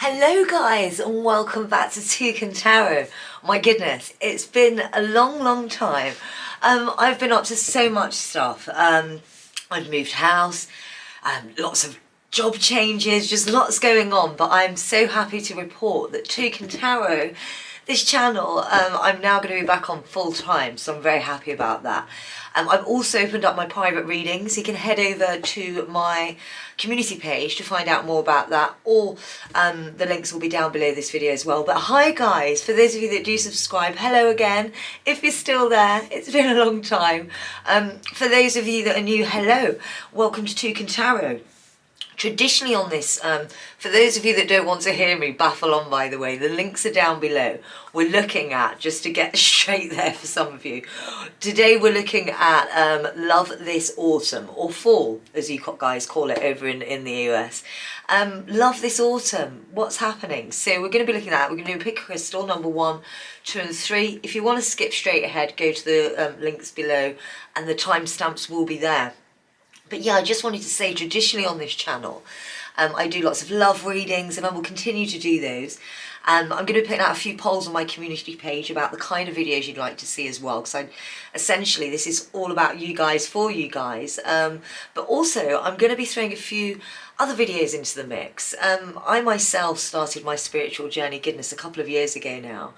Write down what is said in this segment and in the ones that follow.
Hello guys and welcome back to Toucan Tarot. My goodness, it's been a long time. I've been up to so much stuff. I've moved house, lots of job changes, just lots going on, but I'm so happy to report that Toucan Tarot, this channel, I'm now going to be back on full time, so I'm very happy about that. I've also opened up my private readings. You can head over to my community page to find out more about that, or the links will be down below this video as well. But hi guys, for those of you that do subscribe, hello again. If you're still there, it's been a long time. For those of you that are new, hello, welcome to Toucan Tarot. Traditionally on this, for those of you that don't want to hear me baffle on, by the way, the links are down below. We're looking at, just to get straight there for some of you, today we're looking at Love This Autumn, or Fall, as you guys call it over in the US. Love This Autumn, what's happening? So we're going to be looking at that. We're going to do pick a crystal, number 1, 2 and 3. If you want to skip straight ahead, go to the links below and the timestamps will be there. But yeah, I just wanted to say, traditionally on this channel, I do lots of love readings and I will continue to do those. I'm going to be putting out a few polls on my community page about the kind of videos you'd like to see as well, because essentially this is all about you guys, for you guys. But also I'm going to be throwing a few other videos into the mix. I myself started my spiritual journey, goodness, a couple of years ago now.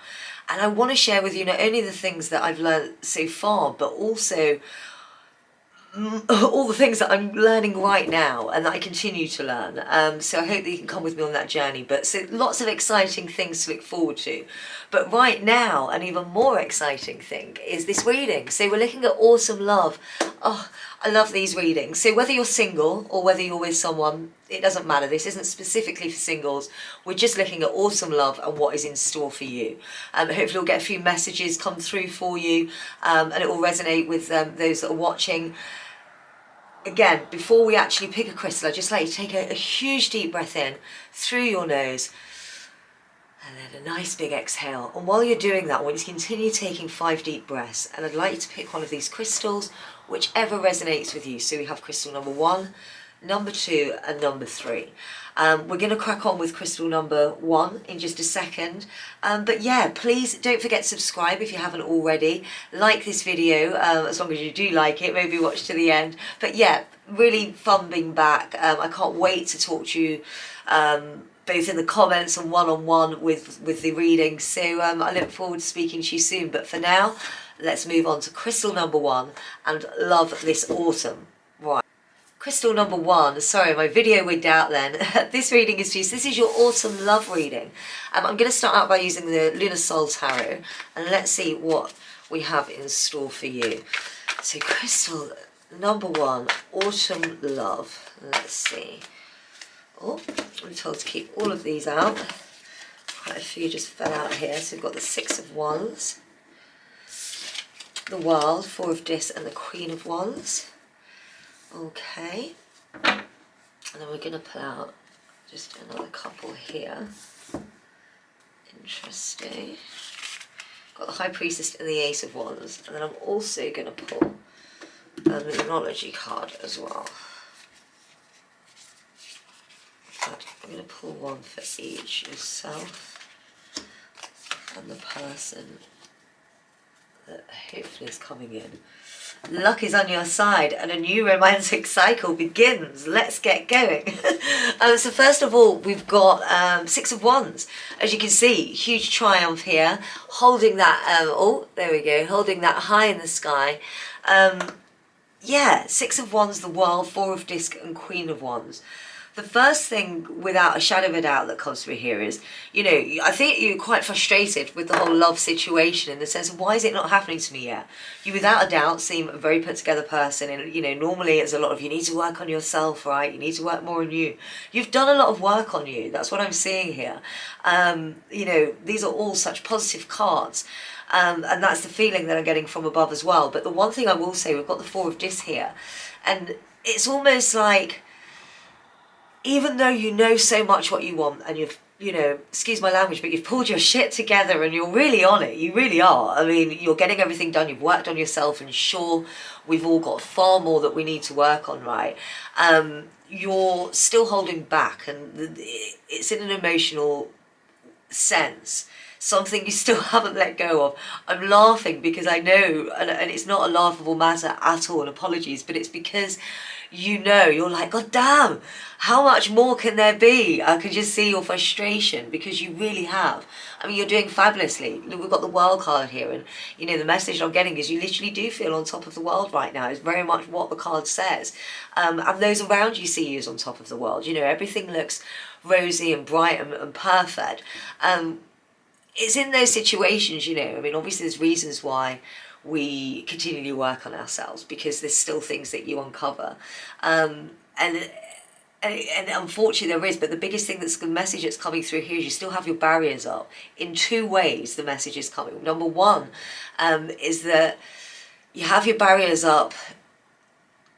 And I want to share with you not only the things that I've learned so far, but also all the things that I'm learning right now and that I continue to learn. So I hope that you can come with me on that journey. But so lots of exciting things to look forward to. But right now, an even more exciting thing is this reading. So we're looking at Autumn Love. Oh, I love these readings. So whether you're single or whether you're with someone, it doesn't matter. This isn't specifically for singles. We're just looking at Autumn Love and what is in store for you. Hopefully you'll get a few messages come through for you, and it will resonate with those that are watching. Again, before we actually pick a crystal, I'd just like you to take a huge deep breath in through your nose and then a nice big exhale. And while you're doing that, I want you to continue taking 5 deep breaths. And I'd like you to pick one of these crystals, whichever resonates with you. So we have crystal number 1, number 2 and number 3. We're going to crack on with crystal number 1 in just a second. But yeah, please don't forget to subscribe if you haven't already. Like this video, as long as you do like it, maybe watch to the end. But yeah, really fun being back. I can't wait to talk to you both in the comments and one-on-one with the readings. So I look forward to speaking to you soon. But for now, let's move on to crystal number 1 and Love This Autumn. Right. Crystal number 1, sorry, my video wigged out then. This reading is just, this is your autumn love reading. I'm going to start out by using the Lunar Soul Tarot, and let's see what we have in store for you. So crystal number 1, autumn love. Let's see. Oh, I'm told to keep all of these out. Quite a few just fell out here. So we've got the 6 of Wands, the World, 4 of Discs, and the Queen of Wands. Okay, and then we're going to pull out just another couple here. Interesting. Got the High Priestess and the Ace of Wands, and then I'm also going to pull a numerology card as well. But I'm going to pull one for each, yourself and the person that hopefully is coming in. Luck is on your side and a new romantic cycle begins. Let's get going. So first of all, we've got 6 of Wands. As you can see, huge triumph here, holding that, oh, there we go, holding that high in the sky. Yeah, 6 of Wands, the World, 4 of Discs and Queen of Wands. The first thing, without a shadow of a doubt, that comes through here is, you know, I think you're quite frustrated with the whole love situation in the sense of, why is it not happening to me yet? You, without a doubt, seem a very put together person. And, you know, normally it's a lot of, you need to work on yourself, right? You need to work more on you. You've done a lot of work on you. That's what I'm seeing here. You know, these are all such positive cards. And that's the feeling that I'm getting from above as well. But the one thing I will say, we've got the 4 of Discs here. And it's almost like, even though you know so much what you want and you've you know, excuse my language, but you've pulled your shit together and you're really on it. You really are. I mean, you're getting everything done. You've worked on yourself, and sure, we've all got far more that we need to work on, right? You're still holding back, and it's in an emotional sense, something you still haven't let go of. I'm laughing because I know, and it's not a laughable matter at all, and apologies, but it's because you know, you're like, God damn, how much more can there be? I can just see your frustration, because you really have. I mean, you're doing fabulously. We've got the world card here, and you know, the message I'm getting is you literally do feel on top of the world right now. It's very much what the card says. And those around you see you as on top of the world. You know, everything looks rosy and bright and perfect. It's in those situations, you know, I mean, obviously there's reasons why we continually work on ourselves, because there's still things that you uncover. And unfortunately there is, but the biggest thing, that's the message that's coming through here, is you still have your barriers up. In two ways the message is coming. Number one is that you have your barriers up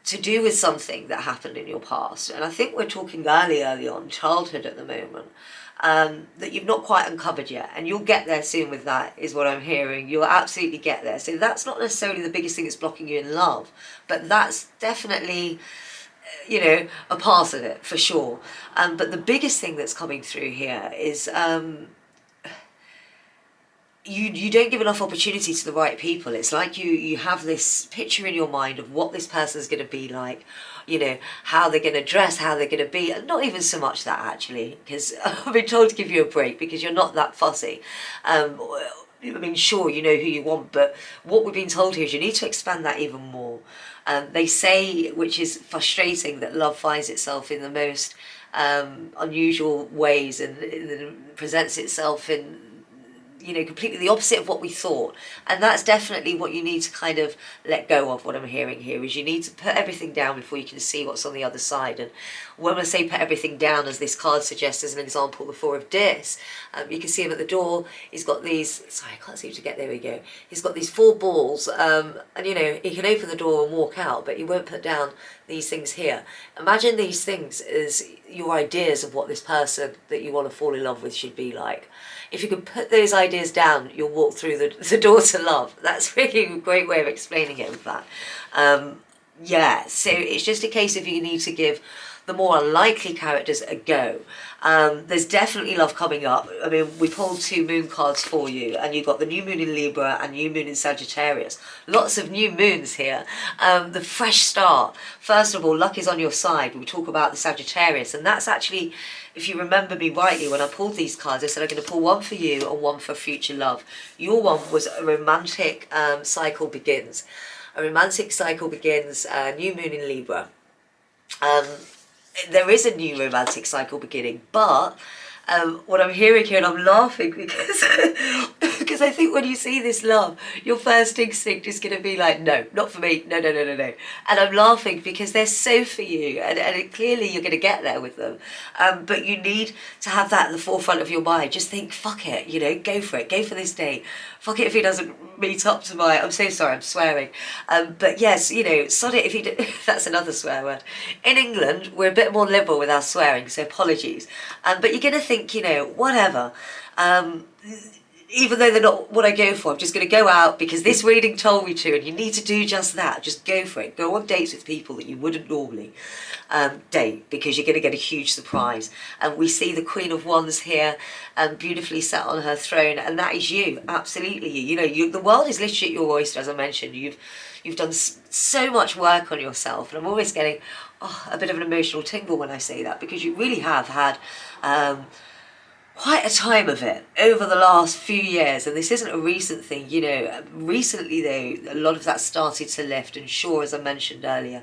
to do with something that happened in your past. And I think we're talking early on, childhood at the moment, that you've not quite uncovered yet. And you'll get there soon with that, is what I'm hearing. You'll absolutely get there. So that's not necessarily the biggest thing that's blocking you in love, but that's definitely, you know, a part of it, for sure. But the biggest thing that's coming through here is you don't give enough opportunity to the right people. It's like you have this picture in your mind of what this person's going to be like, you know, how they're going to dress, how they're going to be. And not even so much that, actually, because I've been told to give you a break because you're not that fussy. I mean, sure, you know who you want, but what we've been told here is you need to expand that even more. They say, which is frustrating, that love finds itself in the most unusual ways, and presents itself in, you know, completely the opposite of what we thought. And that's definitely what you need to kind of let go of. What I'm hearing here is you need to put everything down before you can see what's on the other side. And when I say put everything down, as this card suggests as an example, the Four of Dis, you can see him at the door. He's got these, sorry, I can't seem to get, there we go. He's got these 4 balls, and you know, he can open the door and walk out, but he won't put down these things here. Imagine these things as your ideas of what this person that you want to fall in love with should be like. If you can put those ideas down, you'll walk through the door to love. That's really a great way of explaining it, in fact. Yeah, so it's just a case of you need to give the more unlikely characters a go. There's definitely love coming up. I mean, we pulled 2 moon cards for you, and you've got the new moon in Libra and new moon in Sagittarius. Lots of new moons here. The fresh start. First of all, luck is on your side. We talk about the Sagittarius, and that's actually, if you remember me rightly, when I pulled these cards, I said I'm going to pull one for you and one for future love. Your one was a romantic cycle begins. A romantic cycle begins, new moon in Libra. There is a new romantic cycle beginning, but what I'm hearing here, and I'm laughing because because I think when you see this love, your first instinct is going to be like, no, not for me, no. And I'm laughing because they're so for you, and clearly you're going to get there with them, but you need to have that at the forefront of your mind. Just think, fuck it, you know, go for it, go for this date. Fuck it if he doesn't meet up to my, I'm so sorry, I'm swearing. But yes, you know, sod it if he, that's another swear word. In England, we're a bit more liberal with our swearing, so apologies. But you're going to think, you know, whatever. Even though they're not what I go for, I'm just going to go out because this reading told me to, and you need to do just that. Just go for it. Go on dates with people that you wouldn't normally date, because you're going to get a huge surprise. And we see the Queen of Wands here, beautifully sat on her throne, and that is you, absolutely you. You know, the world is literally at your oyster, as I mentioned. You've done so much work on yourself, and I'm always getting a bit of an emotional tingle when I say that, because you really have had quite a time of it over the last few years, and this isn't a recent thing. You know, recently though, a lot of that started to lift, and sure, as I mentioned earlier,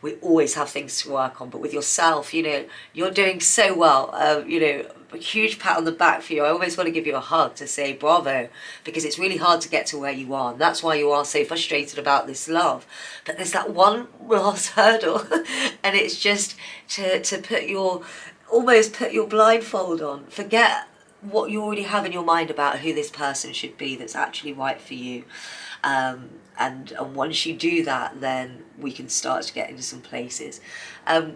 we always have things to work on, but with yourself, you know, you're doing so well. You know, a huge pat on the back for you. I always want to give you a hug to say bravo, because it's really hard to get to where you are, and that's why you are so frustrated about this love. But there's that one last hurdle, and it's just to almost put your blindfold on. Forget what you already have in your mind about who this person should be that's actually right for you. And once you do that, then we can start to get into some places.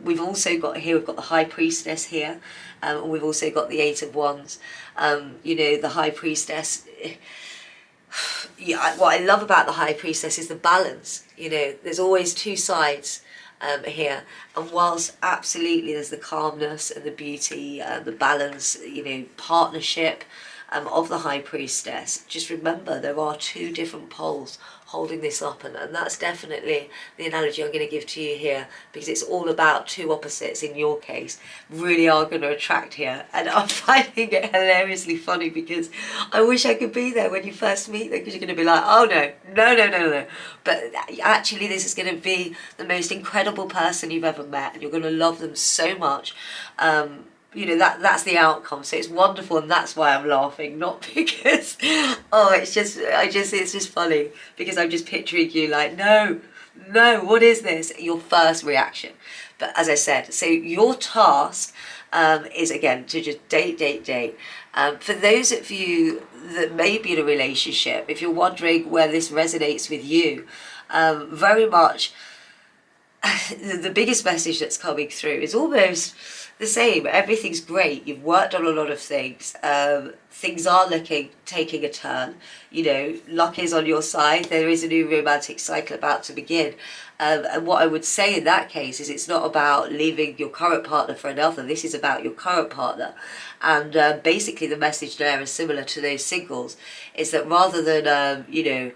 We've also got here, we've got the High Priestess here, and we've also got the Eight of Wands. You know, the High Priestess, yeah, what I love about the High Priestess is the balance. You know, there's always two sides here, and whilst absolutely there's the calmness and the beauty, the balance, you know, partnership of the High Priestess, just remember there are two different poles holding this up, and that's definitely the analogy I'm going to give to you here, because it's all about two opposites in your case really are going to attract here. And I'm finding it hilariously funny, because I wish I could be there when you first meet them, because you're going to be like, oh no, but actually this is going to be the most incredible person you've ever met, and you're going to love them so much. You know, that's the outcome. So it's wonderful, and that's why I'm laughing, not because it's just funny, because I'm just picturing you like, no, what is this? Your first reaction. But as I said, so your task is again to just date. For those of you that may be in a relationship, if you're wondering where this resonates with you, very much the biggest message that's coming through is almost the same. Everything's great. You've worked on a lot of things. Things are taking a turn. You know, luck is on your side. There is a new romantic cycle about to begin. And what I would say in that case is it's not about leaving your current partner for another. This is about your current partner. And basically the message there is similar to those singles, is that rather than, you know,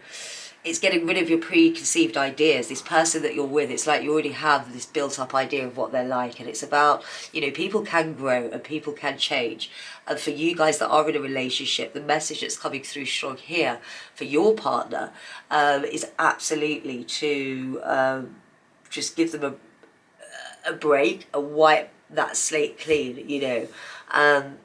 it's getting rid of your preconceived ideas. This person that you're with, it's like you already have this built-up idea of what they're like, and it's about, you know, people can grow and people can change. And for you guys that are in a relationship, the message that's coming through strong here for your partner is absolutely to just give them a break, and wipe that slate clean, you know.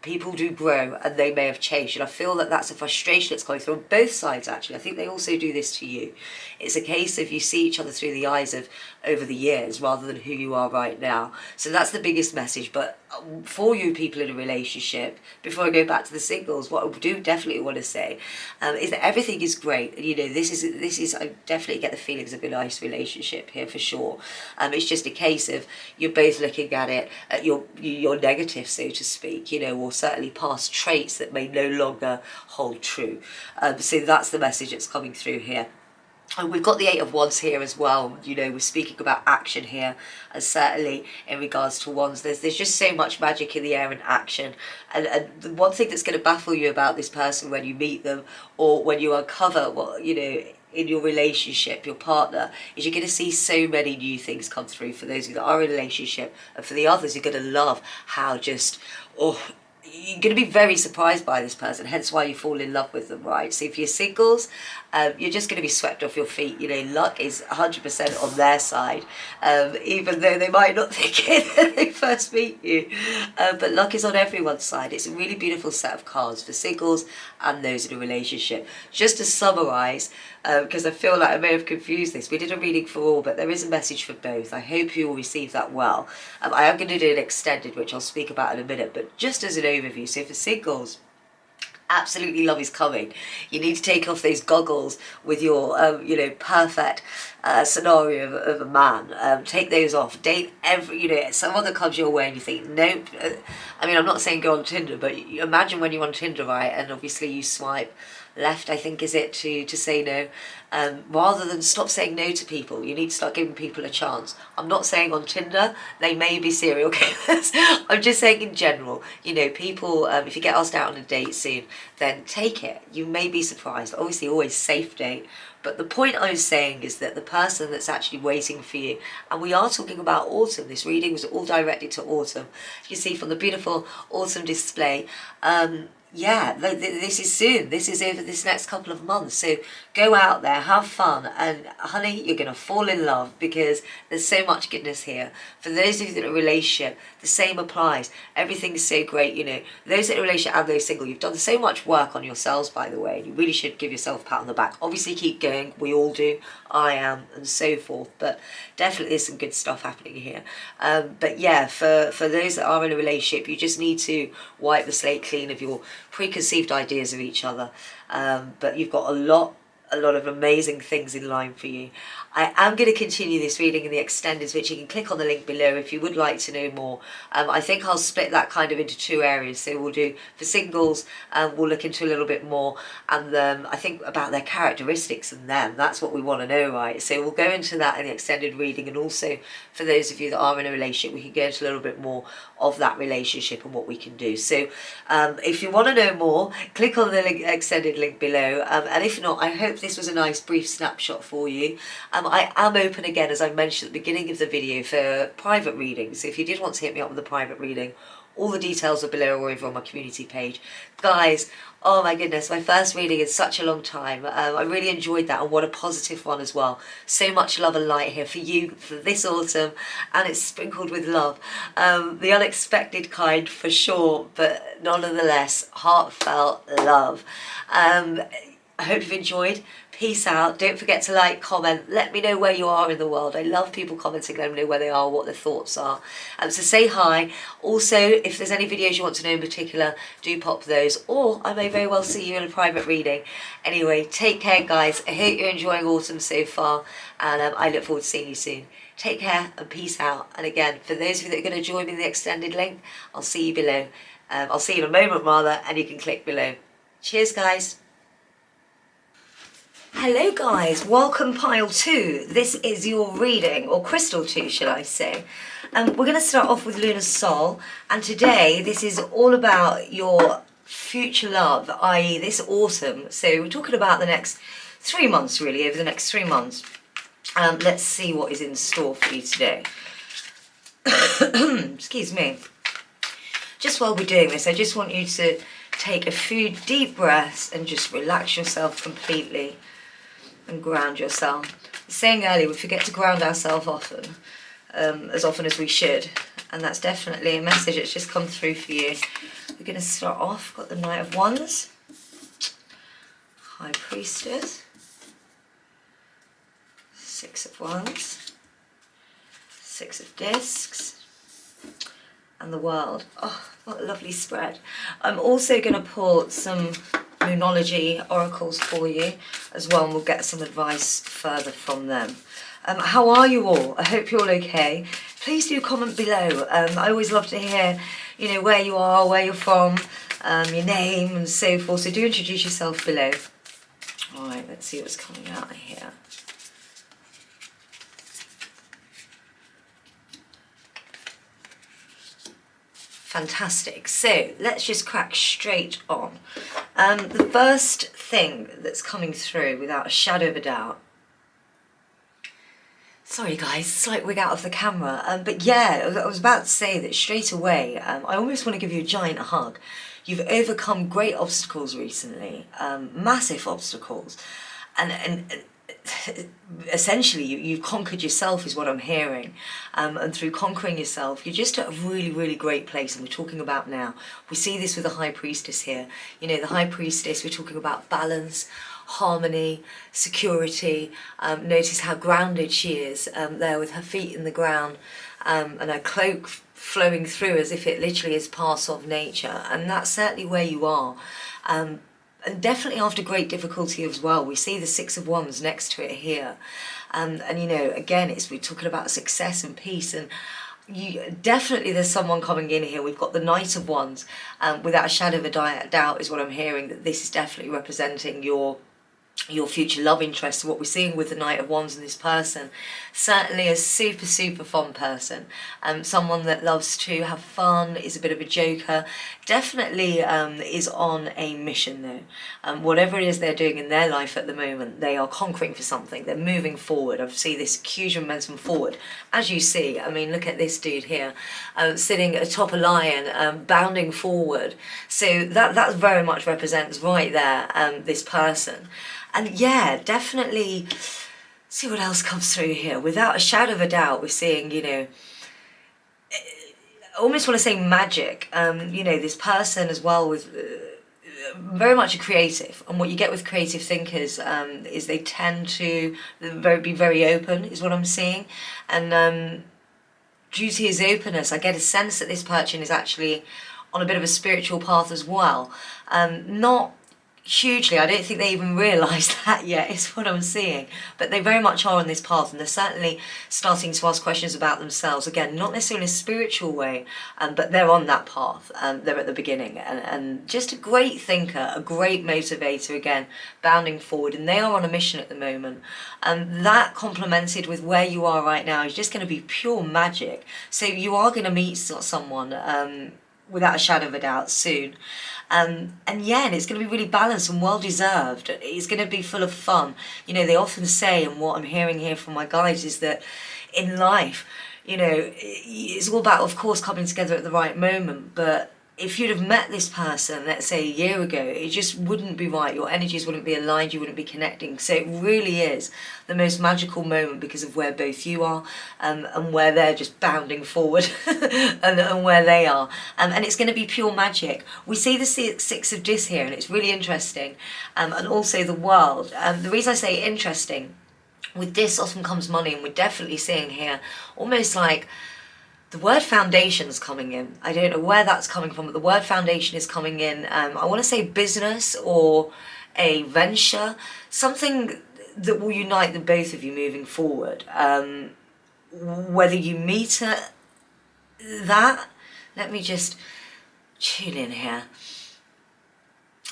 People do grow, and they may have changed, and I feel that that's a frustration that's coming through on both sides. Actually, I think they also do this to you. It's a case of you see each other through the eyes of over the years rather than who you are right now. So that's the biggest message. But for you people in a relationship, before I go back to the singles, what I do definitely want to say is that everything is great. You know, this is I definitely get the feelings of a nice relationship here for sure. It's just a case of you're both looking at it at your negative, so to speak, you know, or certainly past traits that may no longer hold true. So that's the message that's coming through here. And we've got the Eight of Wands here as well. You know, we're speaking about action here, and certainly in regards to wands, there's just so much magic in the air and action. And the one thing that's going to baffle you about this person when you meet them, or when you uncover what, you know, in your relationship, your partner, is you're going to see so many new things come through for those of you that are in a relationship. And for the others, you're going to love how just, you're going to be very surprised by this person, hence why you fall in love with them, right? So if you're singles, you're just going to be swept off your feet. You know, luck is 100% on their side, even though they might not think it when they first meet you. But luck is on everyone's side. It's a really beautiful set of cards for singles and those in a relationship. Just to summarise, because I feel like I may have confused this, we did a reading for all, but there is a message for both. I hope you will receive that well. I am going to do an extended, which I'll speak about in a minute, but just as an overview. So for singles, absolutely love is coming. You need to take off those goggles with your, you know, perfect scenario of a man. Take those off. Date every, you know, someone that comes your way and you think, nope. I mean, I'm not saying go on Tinder, but you imagine when you're on Tinder, right, and obviously you swipe left, I think is it, to say no. Rather than stop saying no to people, you need to start giving people a chance. I'm not saying on Tinder, they may be serial killers. I'm just saying in general, you know, people, if you get asked out on a date soon, then take it. You may be surprised. Obviously, always safe date. But the point I was saying is that the person that's actually waiting for you, and we are talking about autumn, this reading was all directed to autumn. You see from the beautiful autumn display, yeah, this is soon. This is over this next couple of months. So go out there, have fun, and honey, you're going to fall in love, because there's so much goodness here. For those of you that are in a relationship, the same applies. Everything's so great, you know. Those that are in a relationship and those single, you've done so much work on yourselves, by the way. You really should give yourself a pat on the back. Obviously, keep going. We all do. I am, and so forth. But definitely there's some good stuff happening here. But yeah, for those that are in a relationship, you just need to wipe the slate clean of your preconceived ideas of each other, but you've got a lot of amazing things in line for you. I am going to continue this reading in the extended, which you can click on the link below if you would like to know more. I think I'll split that kind of into 2 areas. So we'll do for singles, we'll look into a little bit more, and I think about their characteristics and them. That's what we want to know, right? So we'll go into that in the extended reading, and also for those of you that are in a relationship, we can go into a little bit more of that relationship and what we can do. So if you want to know more, click on the extended link below, and if not, I hope this was a nice brief snapshot for you. I am open again, as I mentioned at the beginning of the video, for private readings. So if you did want to hit me up with a private reading, all the details are below or over on my community page. Guys, oh my goodness, my first reading in such a long time. I really enjoyed that, and what a positive one as well. So much love and light here for you for this autumn, and it's sprinkled with love. The unexpected kind for sure, but nonetheless, heartfelt love. I hope you've enjoyed. Peace out. Don't forget to like, comment. Let me know where you are in the world. I love people commenting. Let me know where they are, what their thoughts are. So say hi. Also, if there's any videos you want to know in particular, do pop those. Or I may very well see you in a private reading. Anyway, take care, guys. I hope you're enjoying autumn so far. And I look forward to seeing you soon. Take care and peace out. And again, for those of you that are going to join me in the extended link, I'll see you below. I'll see you in a moment, rather, and you can click below. Cheers, guys. Hello guys, welcome pile 2. This is your reading, or crystal 2 should I say. We're going to start off with Lunar Soul, and today this is all about your future love, i.e. this autumn. So we're talking about the next 3 months really, over the next 3 months. Let's see what is in store for you today. Excuse me. Just while we're doing this, I just want you to take a few deep breaths and just relax yourself completely. And ground yourself. Saying earlier, we forget to ground ourselves often, as often as we should, and that's definitely a message that's just come through for you. We're going to start off, got the Knight of Wands, High Priestess, 6 of Wands, 6 of Discs, and the World. Oh, what a lovely spread. I'm also going to pull some Moonology oracles for you as well, and we'll get some advice further from them. How are you all? I hope you're all okay. Please do comment below. I always love to hear, you know, where you are, where you're from, your name and so forth. So do introduce yourself below. All right, let's see what's coming out of here. Fantastic. So let's just crack straight on. The first thing that's coming through without a shadow of a doubt. Sorry guys, slight wig out of the camera. But yeah, I was about to say that straight away, I almost want to give you a giant hug. You've overcome great obstacles recently, massive obstacles. And essentially you've conquered yourself is what I'm hearing, and through conquering yourself you're just at a really great place. And we're talking about now, we see this with the High Priestess here. You know, the High Priestess, we're talking about balance, harmony, security. Notice how grounded she is there with her feet in the ground, and her cloak flowing through as if it literally is part of nature. And that's certainly where you are. And definitely after great difficulty as well. We see the 6 of Wands next to it here. And you know, again, we're talking about success and peace. And definitely there's someone coming in here. We've got the Knight of Wands. Without a shadow of a doubt is what I'm hearing, that this is definitely representing your future love interest. What we're seeing with the Knight of Wands and this person, certainly a super fun person, someone that loves to have fun, is a bit of a joker, definitely is on a mission though. Whatever it is they're doing in their life at the moment, they are conquering for something, they're moving forward. I see this huge momentum forward, as you see. I mean, look at this dude here, sitting atop a lion, bounding forward. So that very much represents right there this person. And yeah, definitely, see what else comes through here. Without a shadow of a doubt, we're seeing, you know, I almost want to say magic. You know, this person as well with very much a creative. And what you get with creative thinkers is they tend to be very open, is what I'm seeing. And due to his openness, I get a sense that this person is actually on a bit of a spiritual path as well. Not hugely, I don't think they even realise that yet, is what I'm seeing. But they very much are on this path, and they're certainly starting to ask questions about themselves. Again, not necessarily in a spiritual way, but they're on that path. They're at the beginning, and just a great thinker, a great motivator, again, bounding forward. And they are on a mission at the moment. That complemented with where you are right now is just going to be pure magic. So you are going to meet someone without a shadow of a doubt soon. And yeah, and it's going to be really balanced and well deserved. It's going to be full of fun. You know, they often say, and what I'm hearing here from my guides is that in life, you know, it's all about, of course, coming together at the right moment. But if you'd have met this person, let's say a year ago, it just wouldn't be right. Your energies wouldn't be aligned, you wouldn't be connecting. So it really is the most magical moment because of where both you are and where they're just bounding forward and where they are. And it's going to be pure magic. We see the Six of Dis here, and it's really interesting. And also the World. The reason I say interesting, with this often comes money, and we're definitely seeing here almost like the word foundation is coming in. I don't know where that's coming from, but the word foundation is coming in. I want to say business or a venture, something that will unite the both of you moving forward. Whether you meet at that, let me just tune in here.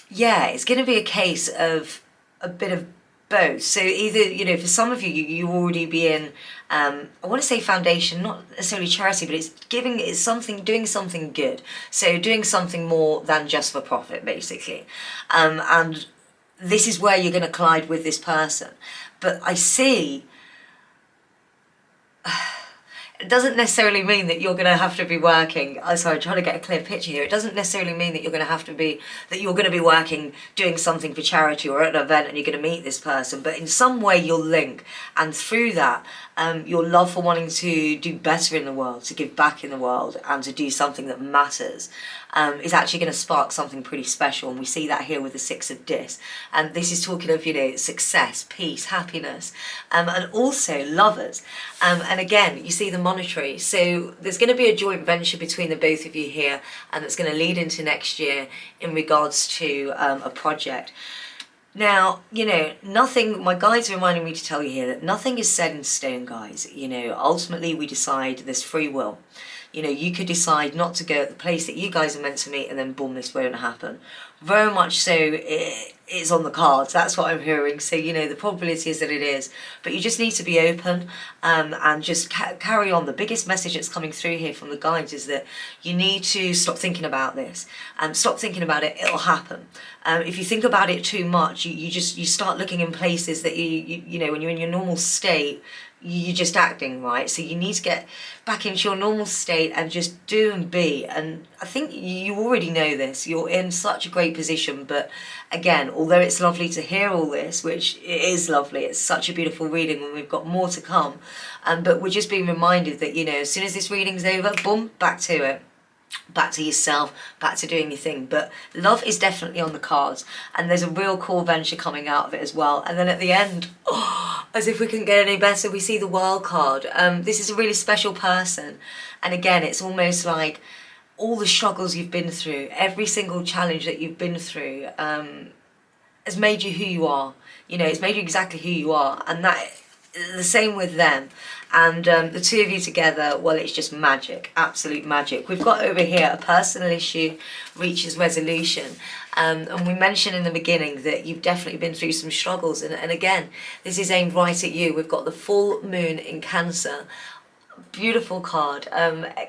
Yeah, it's going to be a case of a bit of both. So either, you know, for some of you, you already be in, I want to say foundation, not necessarily charity, but it's something, doing something good. So doing something more than just for profit, basically. And this is where you're going to collide with this person. But I see, it doesn't necessarily mean that you're going to have to be working. Sorry, I'm trying to get a clear picture here. It doesn't necessarily mean that you're going to be working, doing something for charity or at an event and you're going to meet this person. But in some way you'll link, and through that, your love for wanting to do better in the world, to give back in the world, and to do something that matters, is actually going to spark something pretty special. And we see that here with the Six of Dis. And this is talking of, you know, success, peace, happiness, and also lovers. And again, you see the monetary. So there's going to be a joint venture between the both of you here, and that's going to lead into next year in regards to a project. Now, you know, nothing, my guides are reminding me to tell you here that nothing is set in stone, guys. You know, ultimately we decide, there's free will. You know, you could decide not to go at the place that you guys are meant to meet, and then boom, this won't happen. Very much so, it's on the cards. That's what I'm hearing. So, you know, the probability is that it is. But you just need to be open and just carry on. The biggest message that's coming through here from the guides is that you need to stop thinking about this. Stop thinking about it. It'll happen. If you think about it too much, you start looking in places that you know, when you're in your normal state, you're just acting, right? So you need to get back into your normal state and just do and be. And I think you already know this. You're in such a great position. But again, although it's lovely to hear all this, which it is lovely, it's such a beautiful reading and we've got more to come. But we're just being reminded that, you know, as soon as this reading's over, boom, back to it. Back to yourself, back to doing your thing. But love is definitely on the cards, and there's a real cool venture coming out of it as well. And then at the end, as if we couldn't get any better, we see the World card. This is a really special person, and again, it's almost like all the struggles you've been through, every single challenge that you've been through, has made you who you are. You know, it's made you exactly who you are, and that the same with them. And the two of you together, well, it's just magic, absolute magic. We've got over here a personal issue reaches resolution. And we mentioned in the beginning that you've definitely been through some struggles. And again, this is aimed right at you. We've got the full moon in Cancer. Beautiful card.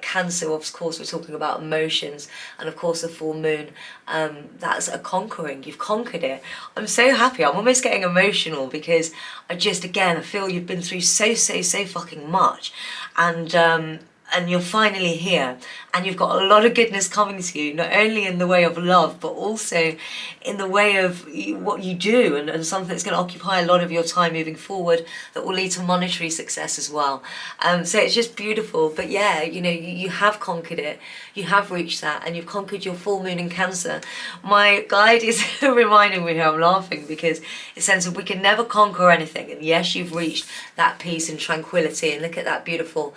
Cancer, of course, we're talking about emotions, and of course the full moon, that's a conquering. You've conquered it. I'm so happy. I'm almost getting emotional because I feel you've been through so fucking much, and you're finally here, and you've got a lot of goodness coming to you, not only in the way of love, but also in the way of what you do, and something that's going to occupy a lot of your time moving forward that will lead to monetary success as well. So it's just beautiful. But yeah, you know, you have conquered it, you have reached that, and you've conquered your full moon in Cancer. My guide is reminding me here, I'm laughing because it says that we can never conquer anything, and yes, you've reached that peace and tranquility, and look at that beautiful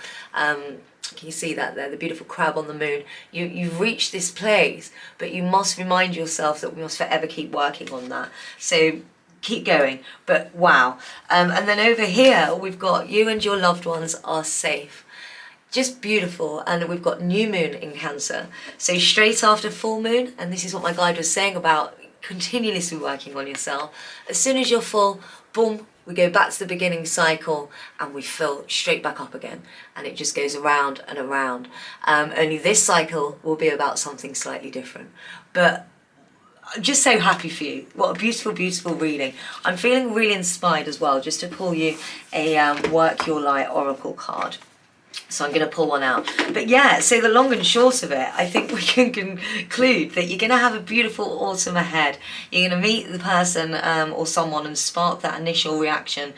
Can you see that there, the beautiful crab on the moon? You've reached this place, but you must remind yourself that we must forever keep working on that. So keep going, but wow. And then over here, we've got you and your loved ones are safe. Just beautiful. And we've got new moon in Cancer. So straight after full moon, and this is what my guide was saying about continuously working on yourself. As soon as you're full, boom, we go back to the beginning cycle and we fill straight back up again. And it just goes around and around. Only this cycle will be about something slightly different. But I'm just so happy for you. What a beautiful, beautiful reading. I'm feeling really inspired as well, just to pull you a Work Your Light Oracle card. So I'm going to pull one out. But yeah, so the long and short of it, I think we can conclude that you're going to have a beautiful autumn ahead. You're going to meet the person or someone and spark that initial reaction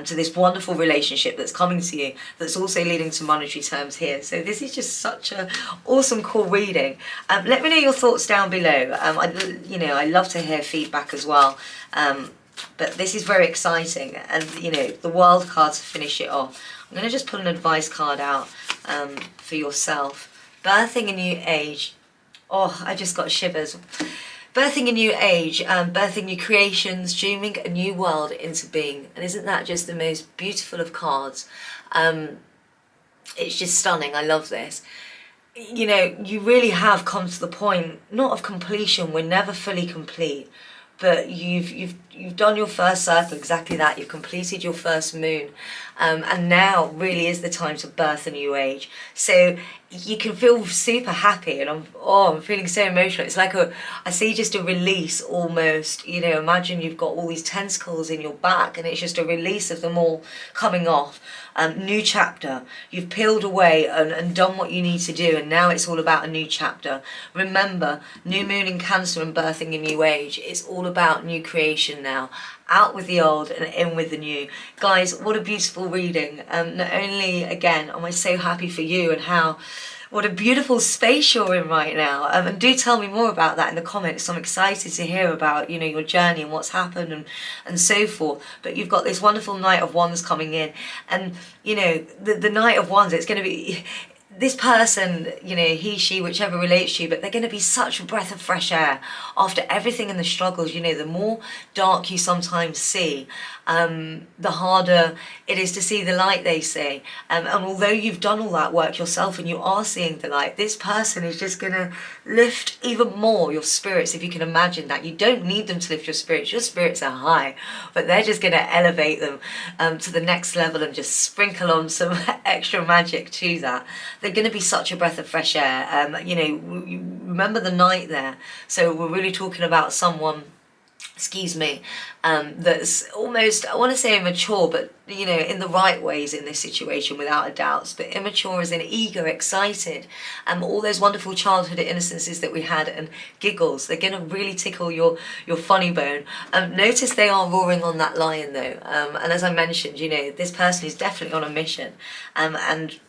to this wonderful relationship that's coming to you, that's also leading to monetary terms here. So this is just such an awesome, cool reading. Let me know your thoughts down below. I love to hear feedback as well. But this is very exciting. And, the World card to finish it off. I'm going to just put an advice card out for yourself. Birthing a new age. Oh, I just got shivers. Birthing a new age, birthing new creations, dreaming a new world into being. And isn't that just the most beautiful of cards? It's just stunning. I love this. You really have come to the point, not of completion. We're never fully complete. But you've done your first circle, exactly that. You've completed your first moon, and now really is the time to birth a new age. So you can feel super happy, and I'm feeling so emotional. It's like I see just a release almost. Imagine you've got all these tentacles in your back, and it's just a release of them all coming off. New chapter. You've peeled away and done what you need to do, and now it's all about a new chapter. Remember, new moon in Cancer and birthing a new age. It's all about new creation now. Out with the old and in with the new. Guys, what a beautiful reading. Not only, again, am I so happy for you and what a beautiful space you're in right now. And do tell me more about that in the comments. I'm excited to hear about, your journey and what's happened and so forth. But you've got this wonderful Knight of Wands coming in. And, the Knight of Wands, it's going to be... This person, he, she, whichever relates to you, but they're going to be such a breath of fresh air after everything and the struggles. The more dark you sometimes see, the harder it is to see the light, they say. And although you've done all that work yourself and you are seeing the light, this person is just going to lift even more your spirits, if you can imagine that. You don't need them to lift your spirits. Your spirits are high, but they're just going to elevate them to the next level and just sprinkle on some extra magic to that. They're going to be such a breath of fresh air. Remember the night there. So we're really talking about someone, that's almost, I want to say immature, but in the right ways in this situation, without a doubt. But immature as in eager, excited, all those wonderful childhood innocences that we had and giggles. They're going to really tickle your funny bone. Notice they are roaring on that lion though, and as I mentioned, this person is definitely on a mission, and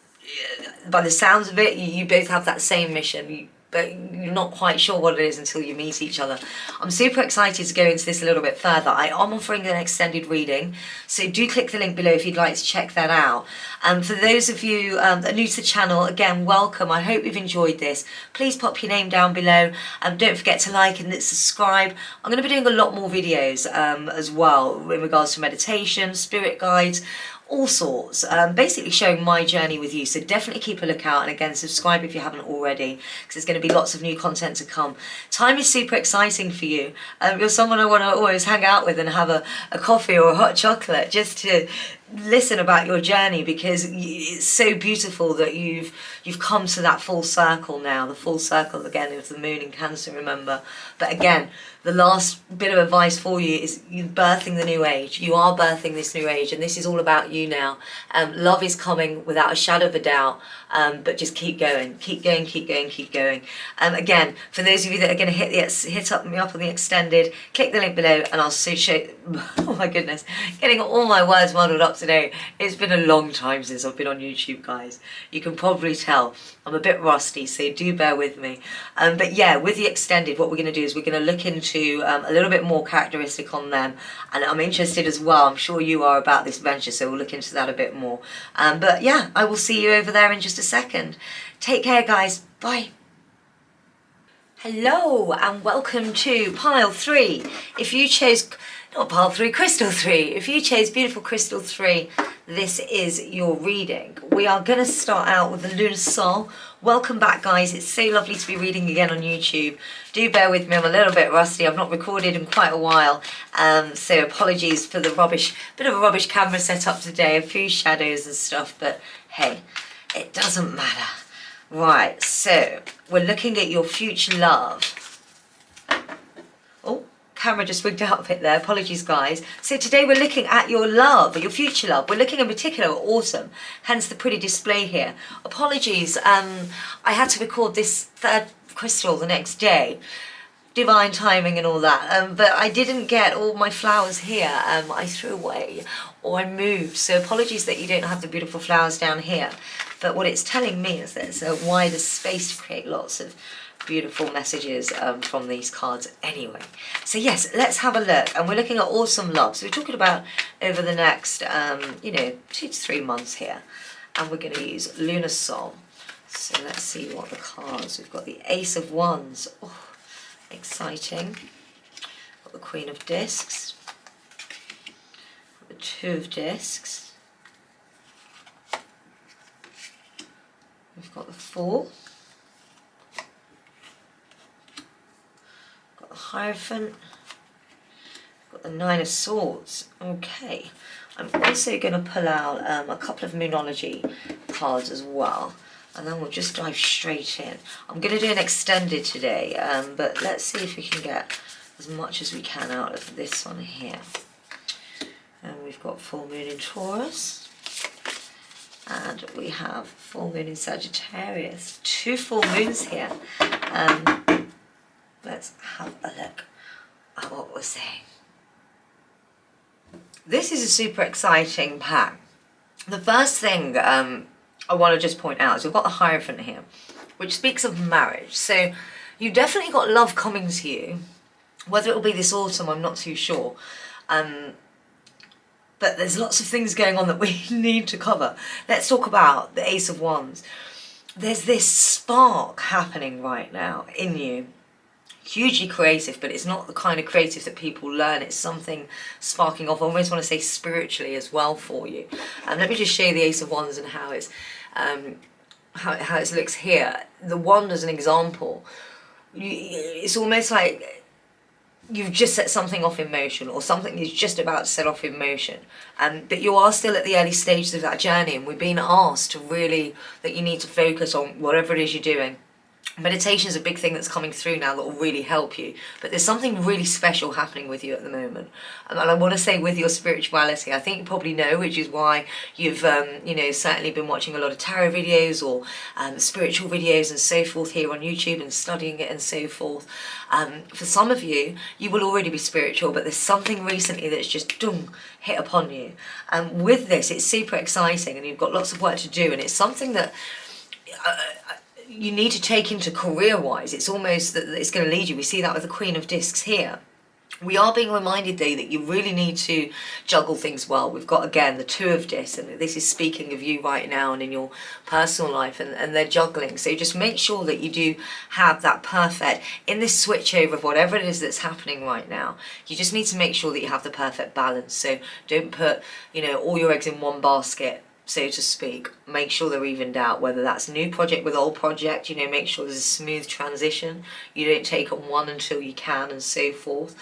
by the sounds of it, you both have that same mission, but you're not quite sure what it is until you meet each other. I'm super excited to go into this a little bit further. I am offering an extended reading, so do click the link below if you'd like to check that out. For those of you that are new to the channel, again, welcome. I hope you've enjoyed this. Please pop your name down below. Don't forget to like and subscribe. I'm going to be doing a lot more videos as well in regards to meditation, spirit guides, all sorts, basically showing my journey with you. So definitely keep a lookout, and again, subscribe if you haven't already, because there's going to be lots of new content to come. Time is super exciting for you. You're someone I want to always hang out with and have a coffee or a hot chocolate just to listen about your journey, because it's so beautiful that you've come to that full circle now, the full circle again of the moon in Cancer, remember. But again, the last bit of advice for you is you're birthing the new age. You are birthing this new age, and this is all about you now. Love is coming without a shadow of a doubt, but just keep going, keep going, keep going, keep going. Again, for those of you that are going to hit me up on the extended, click the link below, and I'll show. Oh my goodness, getting all my words muddled up today. It's been a long time since I've been on YouTube, guys. You can probably tell I'm a bit rusty, so do bear with me. But yeah, with the extended, what we're going to do is we're going to look into a little bit more characteristic on them. And I'm interested as well, I'm sure you are, about this venture, so we'll look into that a bit more. But yeah, I will see you over there in just a second. Take care, guys. Bye. Hello and welcome to pile 3. If you chose, not pile 3, crystal 3. If you chose beautiful crystal 3, this is your reading. We are going to start out with the Lunar Soul. Welcome back, guys. It's so lovely to be reading again on YouTube. Do bear with me, I'm a little bit rusty. I've not recorded in quite a while, so apologies for the rubbish, bit of a rubbish camera setup today, a few shadows and stuff, but hey, it doesn't matter. Right, so we're looking at your future love. Oh, camera just wigged out a bit there. Apologies, guys. So today we're looking at your love, your future love. We're looking in particular at autumn, hence the pretty display here. Apologies, I had to record this third crystal the next day. Divine timing and all that, but I didn't get all my flowers here. I threw away or I moved, so apologies that you don't have the beautiful flowers down here. But what it's telling me is there's a wider space to create lots of beautiful messages from these cards anyway. So yes, let's have a look. And we're looking at awesome love. So we're talking about over the next, 2 to 3 months here. And we're going to use Lunar Soul. So let's see what the cards. We've got the Ace of Wands. Oh, exciting. Got the Queen of Discs. Got the Two of Discs. We've got the Four. Got the Hierophant. Got the Nine of Swords. Okay. I'm also going to pull out a couple of Moonology cards as well. And then we'll just dive straight in. I'm going to do an extended today, but let's see if we can get as much as we can out of this one here. And we've got full moon in Taurus. And we have full moon in Sagittarius. 2 full moons here. Let's have a look at what we're saying. This is a super exciting pack. The first thing I want to just point out is we've got the Hierophant here, which speaks of marriage. So you've definitely got love coming to you. Whether it'll be this autumn, I'm not too sure. But there's lots of things going on that we need to cover. Let's talk about the Ace of Wands. There's this spark happening right now in you. Hugely creative, but it's not the kind of creative that people learn. It's something sparking off, I almost want to say spiritually as well for you. Let me just show you the Ace of Wands and how it's how it looks here. The wand as an example, it's almost like you've just set something off in motion, or something is just about to set off in motion, but you are still at the early stages of that journey, and we're being asked to really, that you need to focus on whatever it is you're doing. Meditation is a big thing that's coming through now that will really help you, but there's something really special happening with you at the moment. And I want to say with your spirituality, I think you probably know, which is why you've certainly been watching a lot of tarot videos or spiritual videos and so forth here on YouTube and studying it and so forth. For some of you, you will already be spiritual, but there's something recently that's just hit upon you. With this, it's super exciting, and you've got lots of work to do, and it's something that you need to take into career-wise. It's almost that it's going to lead you. We see that with the Queen of Discs here. We are being reminded, though, that you really need to juggle things well. We've got, again, the Two of Discs, and this is speaking of you right now and in your personal life, and they're juggling. So just make sure that you do have that perfect, in this switchover of whatever it is that's happening right now, you just need to make sure that you have the perfect balance. So don't put, all your eggs in one basket, so to speak. Make sure they're evened out, whether that's new project with old project, make sure there's a smooth transition. You don't take on one until you can, and so forth.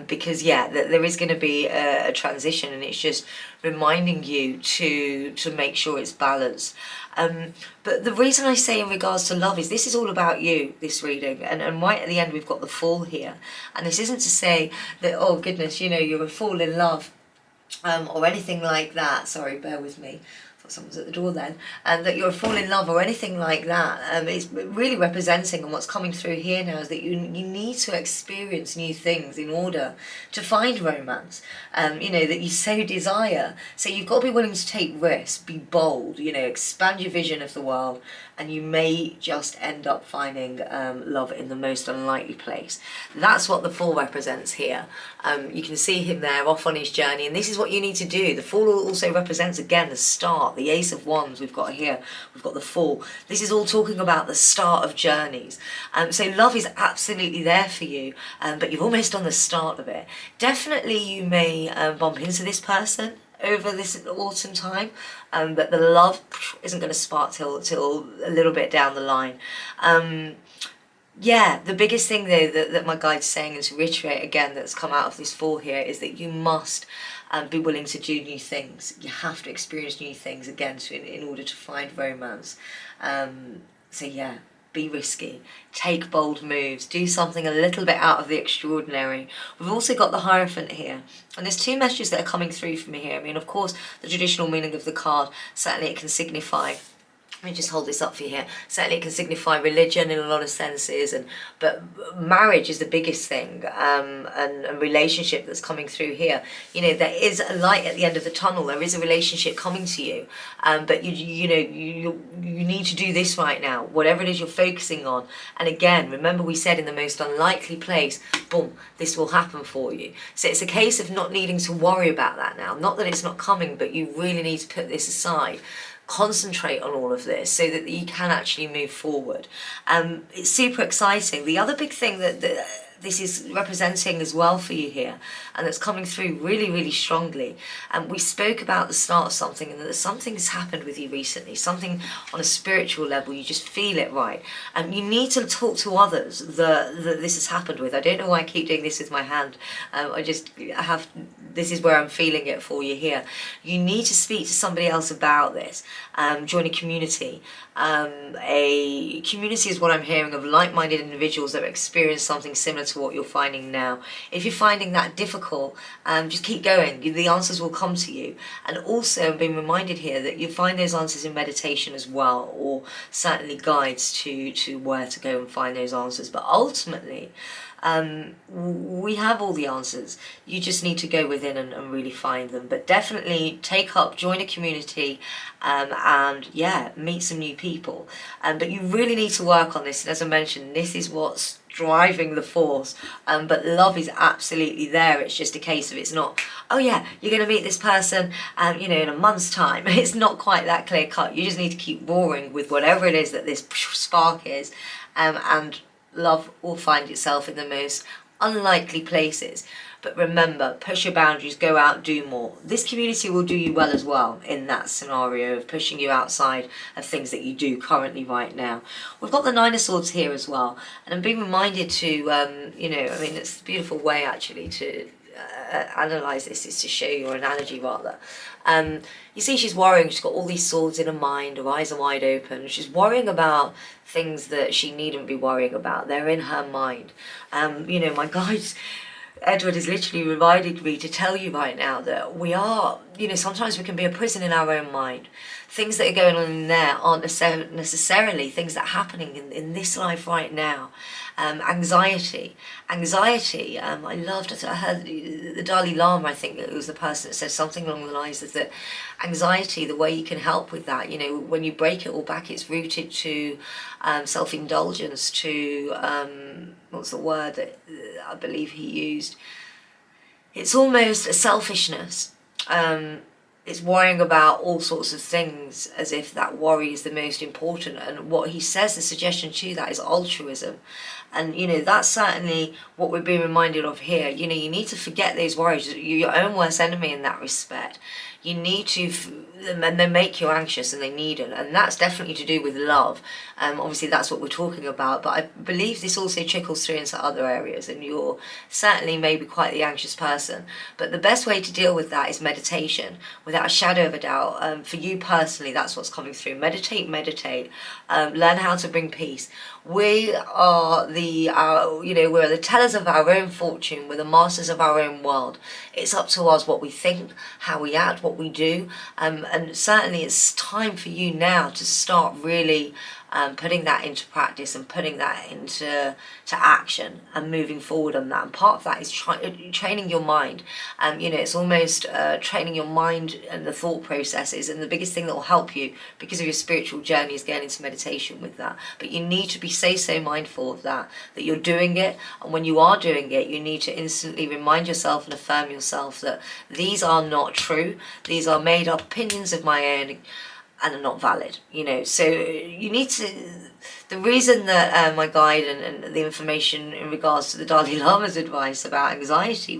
Because there is going to be a transition, and it's just reminding you to make sure it's balanced. But the reason I say in regards to love is this is all about you, this reading, and right at the end we've got the Fool here, and this isn't to say that, oh goodness, you're a fool in love, or anything like that. Sorry, bear with me. someone's at the door then, and that you're a fall in love or anything like that. It's really representing, and what's coming through here now is that you need to experience new things in order to find romance, you know, that you so desire. So you've got to be willing to take risks, be bold, you know, expand your vision of the world, and you may just end up finding love in the most unlikely place. That's what the Fool represents here. You can see him there off on his journey, and this is what you need to do. The Fool also represents, again, the start. The Ace of Wands we've got here, we've got the Fool. This is all talking about the start of journeys. So love is absolutely there for you, but you've almost done the start of it. Definitely you may bump into this person over this autumn time, but the love isn't going to spark till a little bit down the line. Yeah, the biggest thing though that my guide's saying, and to reiterate again that's come out of this Fool here, is that you must be willing to do new things. You have to experience new things again in order to find romance. So yeah, be risky, take bold moves, do something a little bit out of the extraordinary. We've also got the Hierophant here, and there's two messages that are coming through for me here. I mean, of course, the traditional meaning of the card, certainly it can signify, let me just hold this up for you here. Certainly it can signify religion in a lot of senses, but marriage is the biggest thing, and relationship that's coming through here. You know, there is a light at the end of the tunnel. There is a relationship coming to you, but you need to do this right now, whatever it is you're focusing on. And again, remember we said in the most unlikely place, boom, this will happen for you. So it's a case of not needing to worry about that now. Not that it's not coming, but you really need to put this aside. Concentrate on all of this so that you can actually move forward. It's super exciting. The other big thing that this is representing as well for you here, and that's coming through really, really strongly. And we spoke about the start of something, and that something's happened with you recently, something on a spiritual level, you just feel it, right? And you need to talk to others that this has happened with. I don't know why I keep doing this with my hand. This is where I'm feeling it for you here. You need to speak to somebody else about this. Join a community. A community is what I'm hearing of like-minded individuals that have experienced something similar to what you're finding now. If you're finding that difficult, just keep going. The answers will come to you. And also, I'm being reminded here that you find those answers in meditation as well, or certainly guides to where to go and find those answers. But ultimately, we have all the answers. You just need to go within and really find them. But definitely join a community, and yeah, meet some new people. But you really need to work on this. And as I mentioned, this is what's driving the force. But love is absolutely there. It's just a case of, it's not, oh yeah, you're going to meet this person, in a month's time. It's not quite that clear cut. You just need to keep roaring with whatever it is that this spark is, and love will find itself in the most unlikely places. But remember, push your boundaries, go out, do more. This community will do you well as well in that scenario of pushing you outside of things that you do currently right now. We've got the Nine of Swords here as well, and I'm being reminded to, it's a beautiful way actually to analyse this, is to show your analogy rather. You see she's worrying, she's got all these swords in her mind, her eyes are wide open, she's worrying about things that she needn't be worrying about. They're in her mind. My guides, Edward has literally reminded me to tell you right now that we are, sometimes we can be a prison in our own mind. Things that are going on in there aren't necessarily things that are happening in this life right now. Anxiety. I heard the Dalai Lama, I think it was the person that said something along the lines of that anxiety, the way you can help with that, when you break it all back, it's rooted to self-indulgence, to, what's the word that I believe he used? It's almost a selfishness. It's worrying about all sorts of things as if that worry is the most important. And what he says, the suggestion to that is altruism. And, that's certainly what we're being reminded of here. You need to forget those worries. You're your own worst enemy in that respect. You need to, and they make you anxious and they need it. And that's definitely to do with love. Obviously, that's what we're talking about. But I believe this also trickles through into other areas. And you're certainly maybe quite the anxious person. But the best way to deal with that is meditation, without a shadow of a doubt. For you personally, that's what's coming through. Meditate. Learn how to bring peace. We are we're the tellers of our own fortune. We're the masters of our own world. It's up to us what we think, how we act, what we do. And certainly it's time for you now to start really putting that into practice and putting that into action and moving forward on that. And part of that is training your mind. It's almost training your mind and the thought processes. And the biggest thing that will help you because of your spiritual journey is getting into meditation with that. But you need to be so mindful of that you're doing it. And when you are doing it, you need to instantly remind yourself and affirm yourself that these are not true. These are made up opinions of my own and are not valid, so you need to, the reason that my guide and the information in regards to the Dalai Lama's advice about anxiety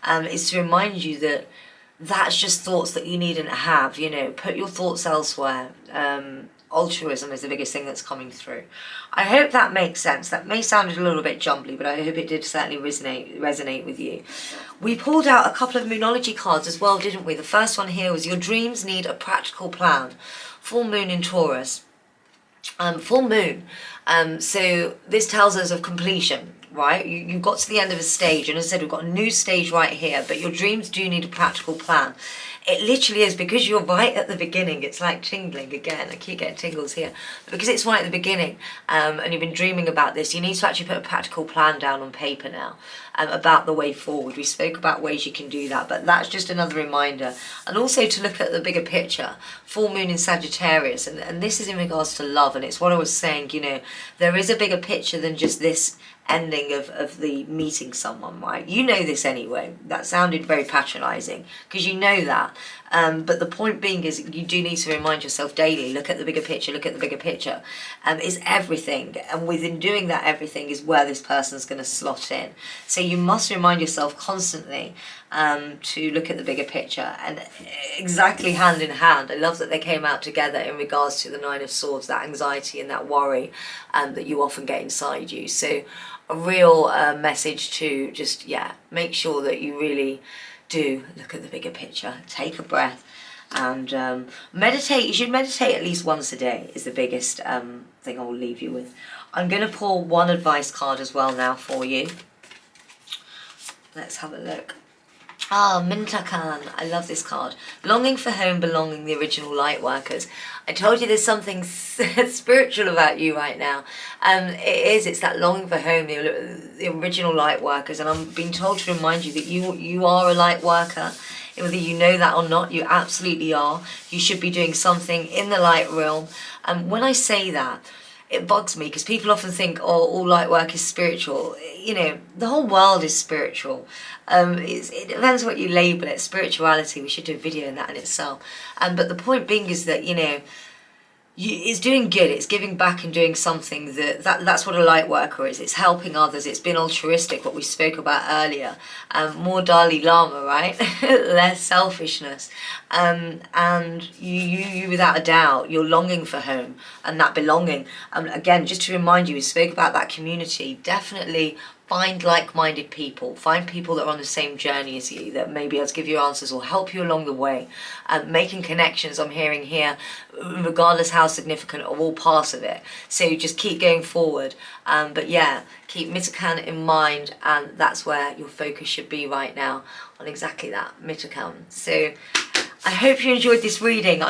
is to remind you that that's just thoughts that you needn't have, put your thoughts elsewhere. Altruism is the biggest thing that's coming through. I hope that makes sense. That may sound a little bit jumbly, but I hope it did certainly resonate with you. We pulled out a couple of Moonology cards as well, didn't we? The first one here was your dreams need a practical plan. Full moon in Taurus. Full moon. So this tells us of completion, right? You've got to the end of a stage, and as I said, we've got a new stage right here, but your dreams do need a practical plan. It literally is, because you're right at the beginning. It's like tingling again. I keep getting tingles here. But because it's right at the beginning, and you've been dreaming about this, you need to actually put a practical plan down on paper now about the way forward. We spoke about ways you can do that, but that's just another reminder. And also to look at the bigger picture. Full moon in Sagittarius, and this is in regards to love, and it's what I was saying, there is a bigger picture than just this ending of the meeting someone, right? You know this anyway. That sounded very patronizing because you know that. But the point being is you do need to remind yourself daily, look at the bigger picture, look at the bigger picture. Is everything. And within doing that everything is where this person's going to slot in. So you must remind yourself constantly to look at the bigger picture, and exactly hand in hand. I love that they came out together in regards to the Nine of Swords, that anxiety and that worry that you often get inside you. So a real message to just, make sure that you really do look at the bigger picture, take a breath, and meditate. You should meditate at least once a day is the biggest thing I will leave you with. I'm going to pull one advice card as well now for you. Let's have a look. Mintakan, I love this card. Longing for home, belonging, the original light workers. I told you there's something spiritual about you right now. It's that longing for home, the original light workers. And I'm being told to remind you that you are a light worker. Whether you know that or not, you absolutely are. You should be doing something in the light realm. And when I say that, it bugs me because people often think, all light work is spiritual. The whole world is spiritual. It depends what you label it. Spirituality, we should do a video on that in itself. But the point being is that, it's doing good, it's giving back and doing something that's what a light worker is. It's helping others, it's been altruistic, what we spoke about earlier. More Dalai Lama, right? Less selfishness. And you without a doubt, you're longing for home and that belonging. Again, just to remind you, we spoke about that community. Definitely find like-minded people. Find people that are on the same journey as you, that may be able to give you answers or help you along the way. Making connections, I'm hearing here, regardless how significant, are all part of it. So just keep going forward. But keep Mitakan in mind, and that's where your focus should be right now, on exactly that, Mitakan. So I hope you enjoyed this reading.